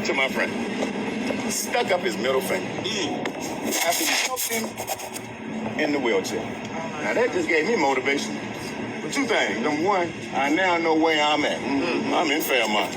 to my friend. Stuck up his middle finger. After he helped him in the wheelchair. Now that just gave me motivation. For two things. Number one, I now know where I'm at. I'm in Fairmont,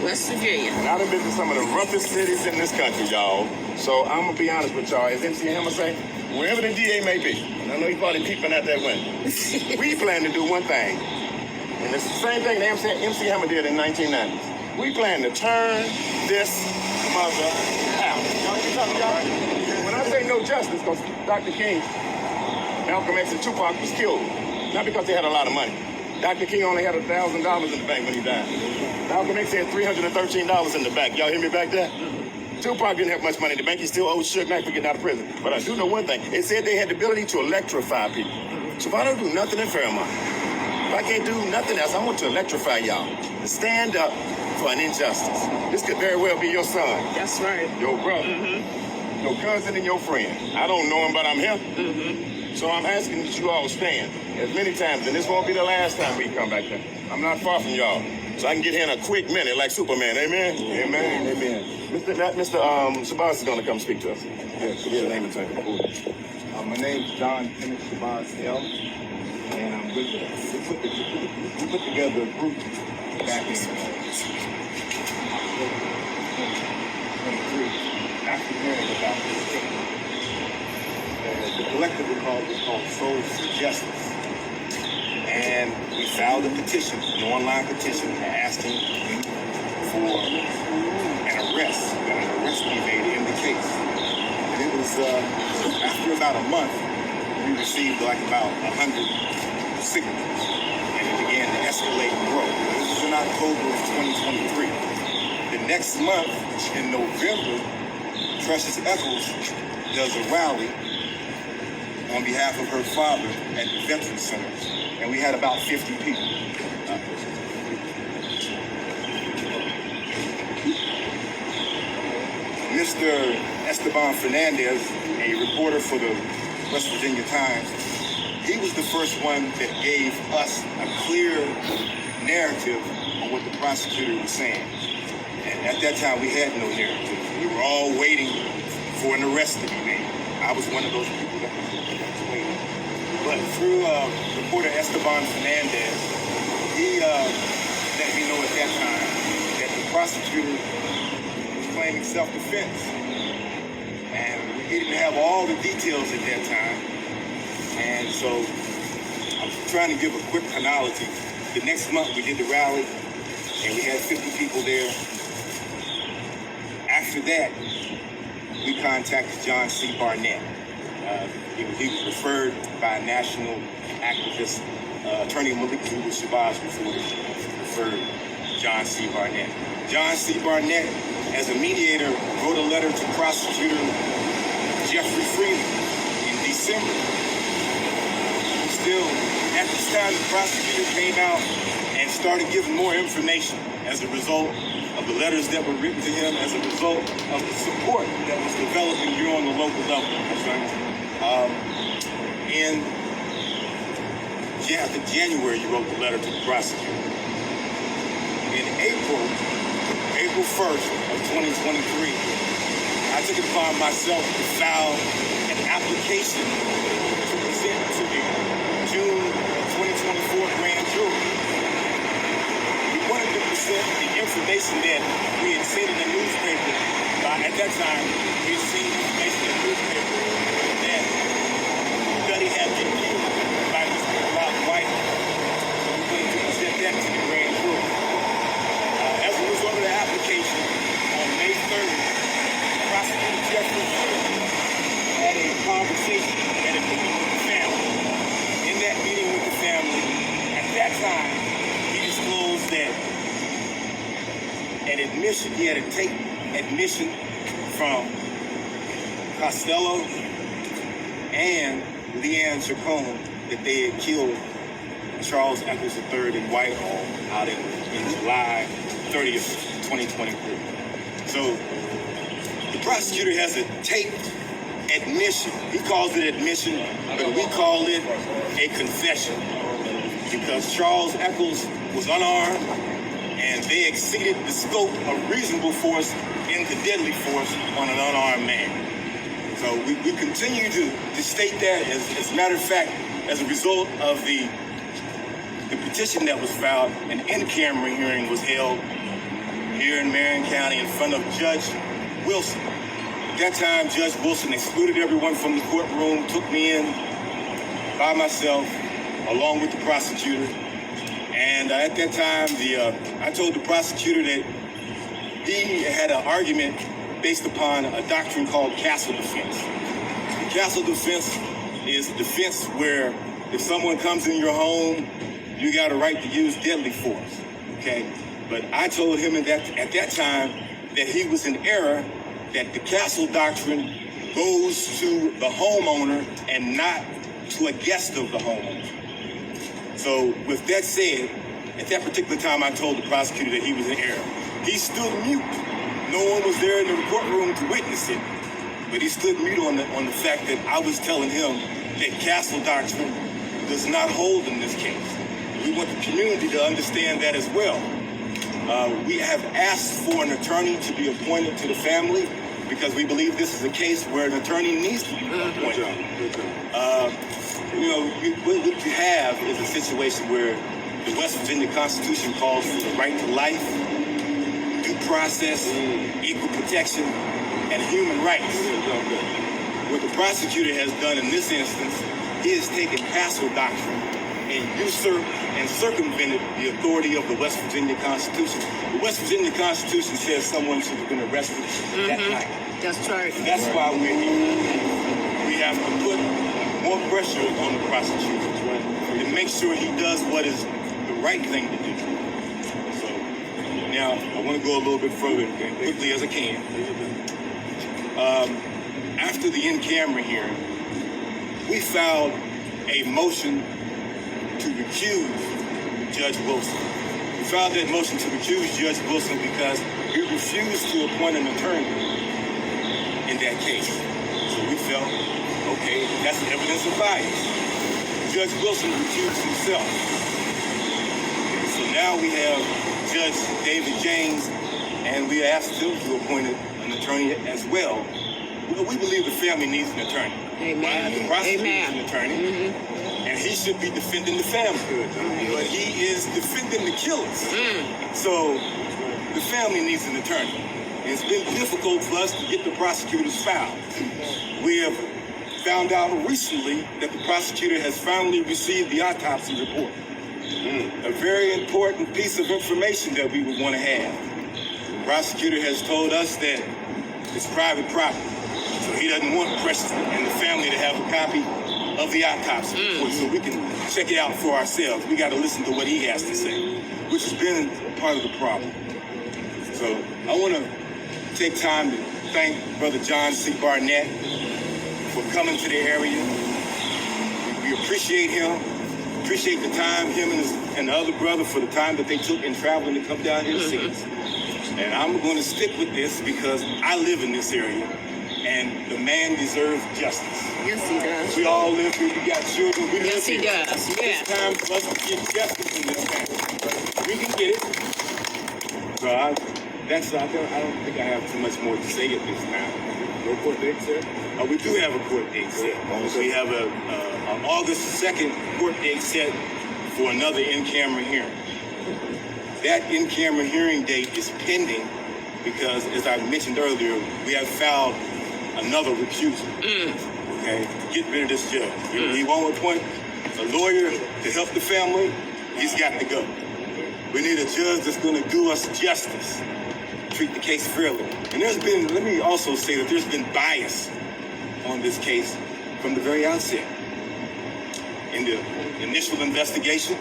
West Virginia. and I've been to some of the roughest cities in this country, y'all. So I'm gonna be honest with y'all. As MC Hammer say, wherever the DA may be, and I know he's probably peeping out that window, we plan to do one thing. And it's the same thing that MC Hammer did in 1990s. We plan to turn this mother out. Y'all hear me talking, y'all? When I say no justice, because Dr. King, Malcolm X, and Tupac was killed, not because they had a lot of money. Dr. King only had $1,000 in the bank when he died. Malcolm X had $313 in the bank. Y'all hear me back there? Tupac didn't have much money in the bank. He still owed Suge Knight for getting out of prison. But I do know one thing. It said they had the ability to electrify people. So if I don't do nothing in Fairmont, if I can't do nothing else, I want to electrify y'all. To stand up for an injustice. This could very well be your son. That's right. Your brother. Your cousin and your friend. I don't know him, but I'm here. So I'm asking that you all stand as many times, and this won't be the last time we come back there. I'm not far from y'all. So I can get here in a quick minute like Superman. Amen? Amen. Amen. Mr. Shabazz is going to come speak to us. Yes, give your name and title. My name's John Kemet Shabazz, and we put together a group back in 2023 after hearing about this case. The collective was called Souls for Justice. And we filed a petition, an online petition, asking for an arrest be made in the case. And it was, after about a month, we received about 100 signatures. And it began to escalate and grow. This was in October of 2023. The next month, in November, Charles Echols does a rally on behalf of her father at the Veterans Center. And we had about 50 people. Mr. Esteban Fernandez, a reporter for the West Virginia Times, he was the first one that gave us a clear narrative on what the prosecutor was saying. And at that time, we had no narrative. We were all waiting for an arrest to be made. I was one of those people that was waiting. But through reporter Esteban Fernandez, he let me know at that time that the prosecutor was claiming self-defense. And he didn't have all the details at that time. And so I'm trying to give a quick chronology. The next month we did the rally and we had 50 people there. After that, we contacted John C. Barnett. He was referred by a national activist, attorney Malik Shabazz referred John C. Barnett. John C. Barnett, as a mediator, wrote a letter to prosecutor Jeffrey Freeman in December. Still, at this time, the prosecutor came out and started giving more information as a result of the letters that were written to him, as a result of the support that was developing here on the local level. In January, you wrote the letter to the prosecutor. In April 1st of 2023, I took it upon myself to file an application to present to the June 2024 grand jury. We wanted to present the information that we had seen in the newspaper. At that time, we had seen information in the newspaper that Duddy had been killed by Mr. White. So we wanted to present that to the grand jury. As a result of the application, on May 3rd, Prosecutor Jeffrey had a conversation at a meeting with the family. In that meeting with the family, at that time, he disclosed that an admission, he had a tape admission from Costello and Leanne Chacon that they had killed Charles Echols III in Whitehall out in July 30th, 2023. So the prosecutor has a taped admission. He calls it admission, but we call it a confession because Charles Echols was unarmed and they exceeded the scope of reasonable force into deadly force on an unarmed man. So we continue to state that. As a matter of fact, as a result of the petition that was filed, an in-camera hearing was held here in Marion County in front of Judge Wilson. At that time, Judge Wilson excluded everyone from the courtroom, took me in by myself, along with the prosecutor. And at that time, I told the prosecutor that he had an argument based upon a doctrine called castle defense. The castle defense is a defense where if someone comes in your home, you got a right to use deadly force, okay? But I told him at that time that he was in error, that the castle doctrine goes to the homeowner and not to a guest of the homeowner. So with that said, at that particular time, I told the prosecutor that he was in error. He stood mute. No one was there in the courtroom to witness it, but he stood mute on the fact that I was telling him that castle doctrine does not hold in this case. We want the community to understand that as well. We have asked for an attorney to be appointed to the family because we believe this is a case where an attorney needs to be appointed. What you have is a situation where the West Virginia Constitution calls for the right to life, due process, equal protection, and human rights. What the prosecutor has done in this instance, he has taken castle doctrine and usurped and circumvented the authority of the West Virginia Constitution. The West Virginia Constitution says someone should have been arrested that night. That's right. And that's why we're here. We have to put more pressure on the prosecutor to make sure he does what is the right thing to do. So now I want to go a little bit further quickly as I can. After the in-camera hearing, we filed a motion to recuse Judge Wilson. We filed that motion to recuse Judge Wilson because he refused to appoint an attorney in that case. So we felt, okay, that's evidence of bias. Judge Wilson recused himself. So now we have Judge David James, and we asked him to appoint an attorney as well. We believe the family needs an attorney. Amen. The prosecutor needs Amen. an attorney. And he should be defending the family. But he is defending the killers. So the family needs an attorney. And it's been difficult for us to get the prosecutor's file. We have found out recently that the prosecutor has finally received the autopsy report. A very important piece of information that we would want to have. The prosecutor has told us that it's private property. So he doesn't want Preston and the family to have a copy of the autopsy report so we can check it out for ourselves. We got to listen to what he has to say, which has been part of the problem. So I want to take time to thank Brother John C. Barnett for coming to the area. We appreciate him, appreciate the time, him and the other brother for the time that they took in traveling to come down here to see us. And I'm going to stick with this because I live in this area. And the man deserves justice. Yes, he does. We all live here. We got children. We Yes, he live here. does. It's Yeah. time for us to get justice in this family. We can get it. So I don't think I have too much more to say at this time. No court date set? We do have a court date set. We have an August 2nd court date set for another in-camera hearing. That in-camera hearing date is pending because, as I mentioned earlier, we have filed another recusal. Okay, get rid of this judge. He won't appoint a lawyer to help the family. He's got to go. We need a judge that's going to do us justice, treat the case fairly. And let me also say that there's been bias on this case from the very outset. In the initial investigation,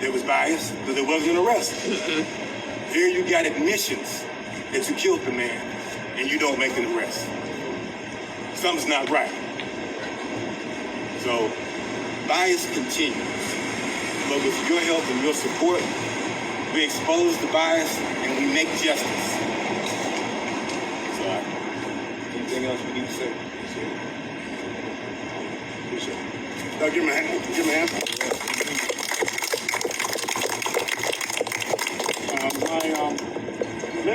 there was bias because there wasn't an arrest. Here you got admissions that you killed the man and you don't make an arrest. Something's not right. So bias continues. But with your help and your support, we expose the bias and we make justice. So anything else we need to say? Appreciate it. No, give him a hand. Give him a hand.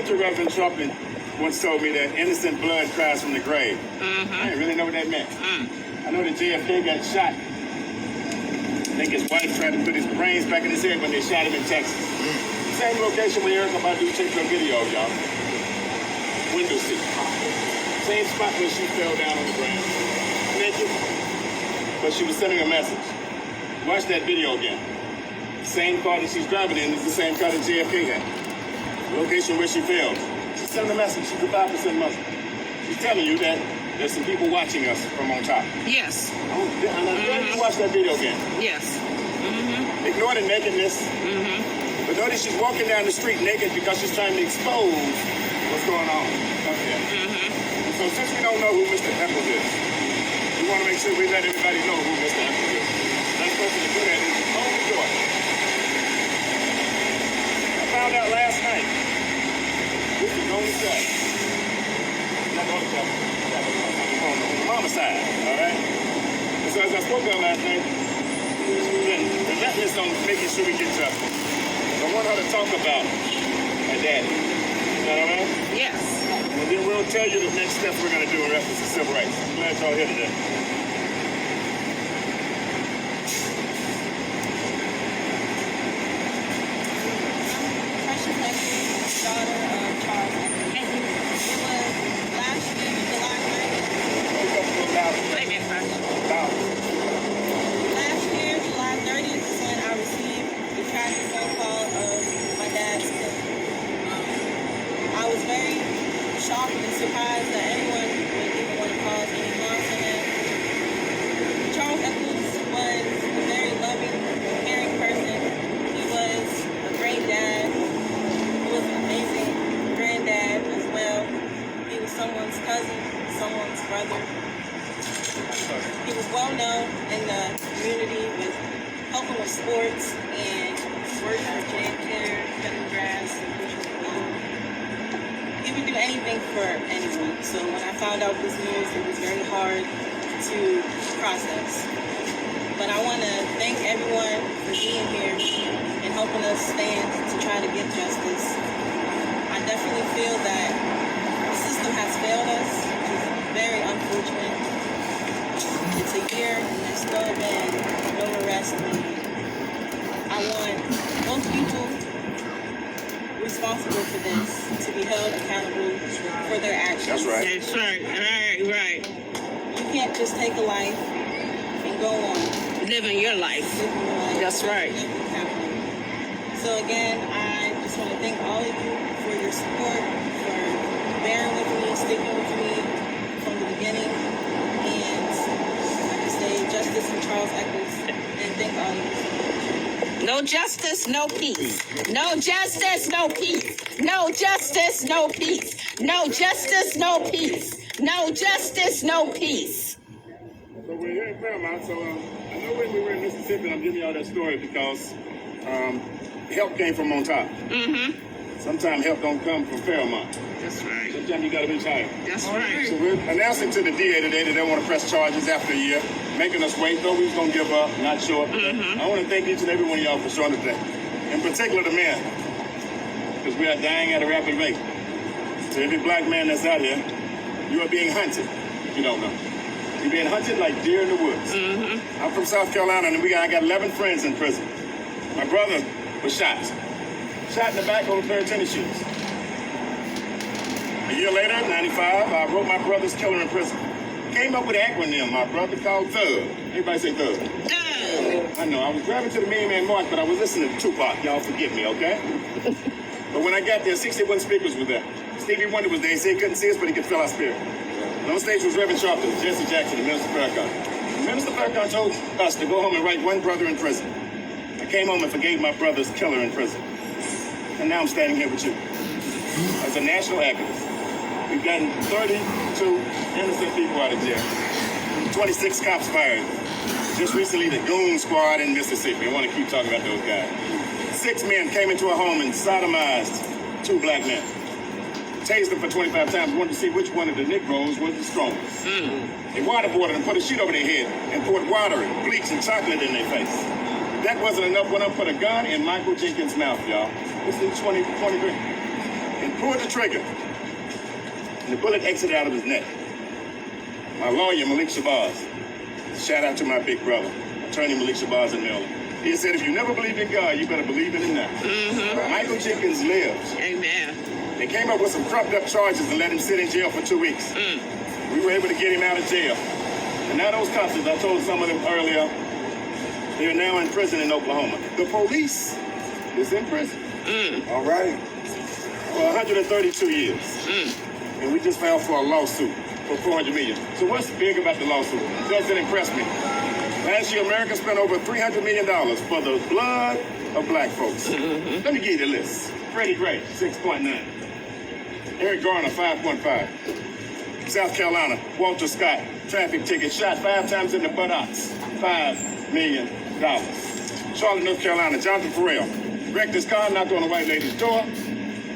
Dr. Reverend Trumpin once told me that innocent blood cries from the grave. I didn't really know what that meant. I know that JFK got shot. I think his wife tried to put his brains back in his head when they shot him in Texas. Same location where Erykah Badu took her video, y'all. Window seat. Same spot where she fell down on the ground. Naked. But she was sending a message. Watch that video again. Same car that she's driving in is the same car that JFK had. The location where she fell. She's sending a message. She's a 5% Muslim. She's telling you that there's some people watching us from on top. Yes. I'm glad you watch that video again. Yes. Ignore the nakedness. But notice she's walking down the street naked because she's trying to expose what's going on up there. And so since we don't know who Mr. Echols is, we want to make sure we let everybody know who Mr. Echols is. That person to do that is his only daughter. I found out last night. This is only son. Not the only son. On the mama side, all right? And so as I spoke on last night, she's been relentless on making sure we get justice. I want her to talk about her daddy. Is that all right? Yes. And then we'll tell you the next steps we're going to do in reference to civil rights. I'm glad y'all here today. Precious Echols, daughter of Charles Echols. It was last year, July 30th. Wait a minute, Last year, July 30th is when I received the tragic phone call of my dad's killing. I was very shocked and surprised that anyone would even want to cause any harm to him. Charles Echols was a very loving, caring person. He was a great dad. He was an amazing granddad as well. He was someone's cousin, someone's brother. He was well known in the community with helping with sports and working for Jane Care, cutting grass, and pushing the lawn. He would do anything for anyone. So when I found out this news, it was very hard to process. But I want to thank everyone for being here and helping us stand to try to get justice. I definitely feel that the system has failed us, which is very unfortunate. It's a year and there's still been no arrest made. I want both people responsible for this to be held accountable for their actions. That's right. That's right. Right. You can't just take a life and go on. Living your life. Living your life. That's right. Nothing happening. So again, I just want to thank all of you for your support, for bearing with me, sticking with me from the beginning. And like I say, justice for Charles Echols. And thank all of you so much. No justice, no peace. No justice, no peace. No justice, no peace. No justice, no peace. No justice, no peace. So we're here in Paramount, so I know when we were in Mississippi, I'm giving y'all that story because help came from on top. Sometimes help don't come from Paramount. That's right. Sometimes you gotta reach higher. That's right. So we're announcing to the DA today that they want to press charges after a year, making us wait, though we was gonna give up, not show up. I want to thank each and every one of y'all for showing up today. In particular the men, because we are dying at a rapid rate. To every black man that's out here, you are being hunted, if you don't know. You're being hunted like deer in the woods. I'm from South Carolina, and I got 11 friends in prison. My brother was shot. Shot in the back over a pair of tennis shoes. A year later, 95, I wrote my brother's killer in prison. Came up with an acronym, my brother, called Thug. Everybody say Thug. I know, I was driving to the Main Man March, but I was listening to Tupac. Y'all forgive me, okay? But when I got there, 61 speakers were there. Stevie Wonder was there. He said he couldn't see us, but he could feel our spirit. And on stage was Reverend Sharpton, Jesse Jackson, and Minister Farrakhan. Minister Farrakhan told us to go home and write one brother in prison. I came home and forgave my brother's killer in prison. And now I'm standing here with you. As a national activist, we've gotten 32 innocent people out of jail. 26 cops fired. Just recently, the Goon Squad in Mississippi. I want to keep talking about those guys. 6 men came into a home and sodomized 2 black men. Tased them for 25 times, wanted to see which one of the Negroes was the strongest. They waterboarded them, put a sheet over their head, and poured water, bleach, and chocolate in their face. That wasn't enough. When I put a gun in Michael Jenkins' mouth, y'all. This is 2023. In pulled the trigger, and the bullet exited out of his neck. My lawyer, Malik Shabazz, shout out to my big brother, attorney Malik Shabazz in Maryland. He said, if you never believed in God, you better believe in Him now. Michael Jenkins lives. Amen. They came up with some trumped up charges and let him sit in jail for 2 weeks. We were able to get him out of jail. And now those cops, as I told some of them earlier, they're now in prison in Oklahoma. The police is in prison. All right. For 132 years. And we just filed for a lawsuit for $400 million. So what's big about the lawsuit? Doesn't impress me. Last year, America spent over $300 million for the blood of black folks. Let me give you the list. Freddie Gray, 6.9. Eric Garner, 5.5. South Carolina, Walter Scott, traffic ticket, shot 5 times in the buttocks, $5 million. Charlotte, North Carolina, Jonathan Farrell, wrecked his car, knocked on a white lady's door,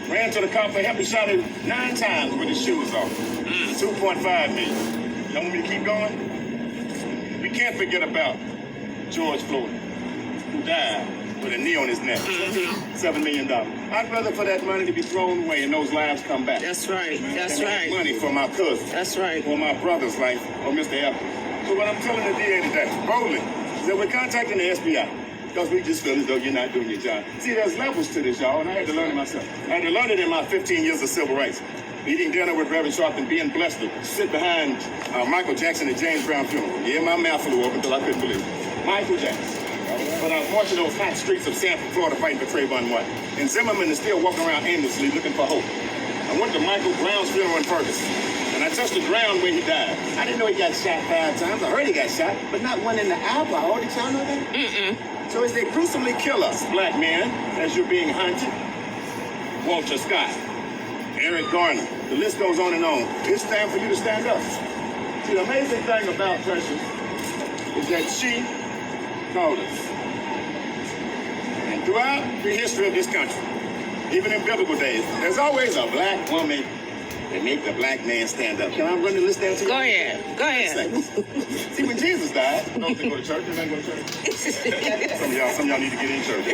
ran to the cop for help, and shot him 9 times with his shoes off. $2.5 million. Y'all want me to keep going? We can't forget about George Floyd, who died with a knee on his neck. $7 million. I'd rather for that money to be thrown away and those lives come back. That's right. That's than right. money for my cousin. That's right. Or my brother's life, or Mr. Apple. So what I'm telling the DA today, boldly, is that we're contacting the SBI. Because we just feel as though you're not doing your job. See, there's levels to this, y'all, and I had to learn it myself. I had to learn it in my 15 years of civil rights. Eating dinner with Reverend Sharp and being blessed to sit behind Michael Jackson at James Brown funeral. Yeah, my mouth flew open until I couldn't believe it. Michael Jackson. But unfortunately, those hot streets of Sanford, Florida, fighting for Trayvon Martin. And Zimmerman is still walking around aimlessly looking for hope. I went to Michael Brown's funeral in Ferguson, and I touched the ground where he died. I didn't know he got shot 5 times. I heard he got shot, but not one in the eyeball. Did y'all know that? So as they gruesomely kill us, black men, as you're being hunted, Walter Scott, Eric Garner, the list goes on and on. It's time for you to stand up. See, the amazing thing about Precious is that she called us. And throughout the history of this country, even in biblical days, there's always a black woman that make the black man stand up. Can I run the list down to you? Go ahead. Go ahead. See, when Jesus died, don't they go to church? Everybody go to church? Some of y'all need to get in church.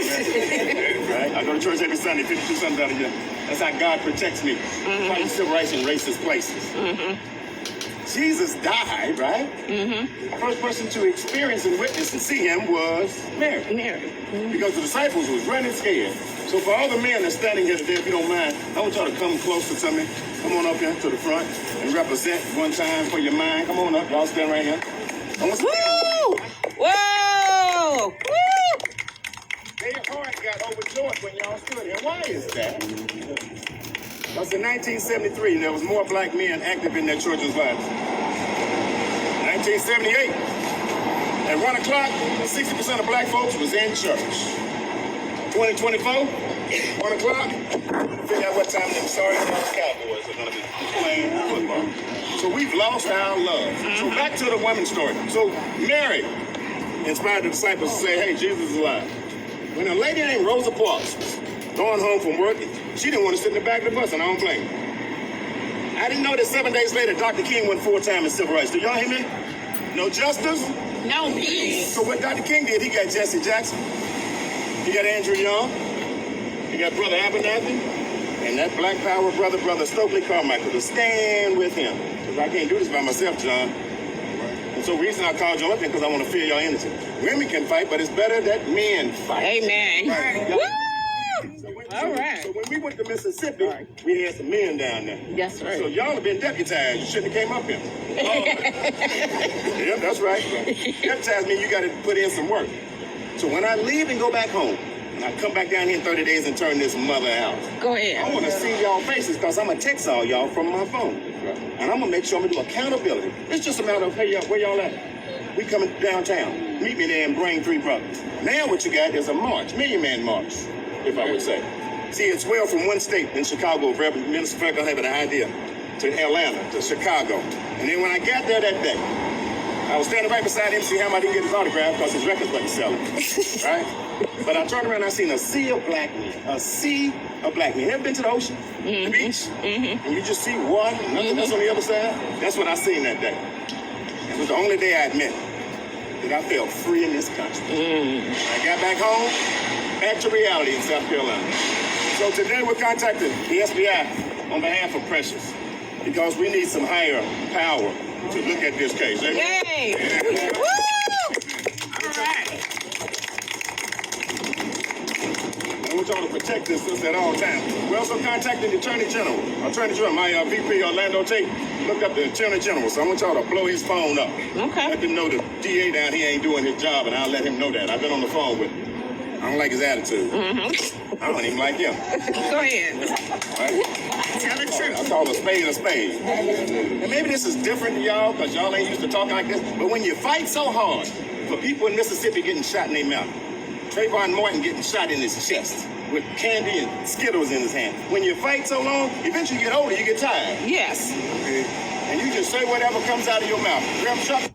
Right? I go to church every Sunday, 52 Sundays out of here. That's how God protects me. Fighting civil rights in racist places. Jesus died, right? The first person to experience and witness and see him was Mary. Because the disciples was running scared. So for all the men that's standing here today, if you don't mind, I want y'all to come closer to me. Come on up here to the front and represent one time for your mind. Come on up. Y'all stand right here. Woo! Whoa! Woo! Their heart got overjoyed when y'all stood here. Why is that? Because in 1973, there was more black men active in their children's lives. 1978, at 1 o'clock, 60% of black folks was in church. 2024, 1 o'clock, figure out what time them sorry Cowboys are going to be playing football. So we've lost our love. So back to the women's story. So Mary inspired the disciples to say, hey, Jesus is alive. When a lady named Rosa Parks was going home from work, she didn't want to sit in the back of the bus, and I don't blame her. I didn't know that 7 days later, Dr. King went full-time in civil rights. Do y'all hear me? No justice? No peace. So what Dr. King did, he got Jesse Jackson. He got Andrew Young. He got Brother Abernathy. And that Black Power brother Stokely Carmichael to stand with him. Because I can't do this by myself, John. And so the reason I called you up here because I want to feel your energy. Women can fight, but it's better that men fight. Amen. Right. Woo! All right. So when we went to Mississippi, we had some men down there. That's right. So y'all have been deputized. You shouldn't have came up here. Yeah, that's right. Deputized means you got to put in some work. So when I leave and go back home, and I come back down here in 30 days and turn this mother out, Go ahead. I want to see y'all faces because I'm going to text all y'all from my phone. And I'm going to make sure I'm going to do accountability. It's just a matter of, hey, where y'all at? We coming downtown. Meet me there and bring 3 brothers. Now what you got is a march, Million Man March, if I would say. See, it's well from one state in Chicago, Reverend Minister Franklin having an idea, to Atlanta, to Chicago. And then when I got there that day, I was standing right beside MC Hammer. I didn't get his autograph because his records wasn't selling, right? But I turned around and I seen a sea of black men, a sea of black men. Ever been to the ocean, the beach? And you just see water, nothing else on the other side? That's what I seen that day. It was the only day I admit that I felt free in this country. I got back home, back to reality in South Carolina. So today we're contacting the FBI on behalf of Precious because we need some higher power to look at this case. Yay! Woo! All right. I want y'all to protect this sister at all times. We're also contacting the Attorney General. Attorney General, my VP Orlando Tate, looked up the Attorney General, so I want y'all to blow his phone up. Okay. Let them know the DA down here ain't doing his job, and I'll let him know that. I've been on the phone with him. I don't like his attitude. Mm-hmm. I don't even like him. Go ahead. Right? Tell the truth. I call a spade a spade. And maybe this is different to y'all because y'all ain't used to talking like this, but when you fight so hard for people in Mississippi getting shot in their mouth, Trayvon Martin getting shot in his chest with candy and Skittles in his hand. When you fight so long, eventually you get older, you get tired. Yes. Okay? And you just say whatever comes out of your mouth. Grab Chuck.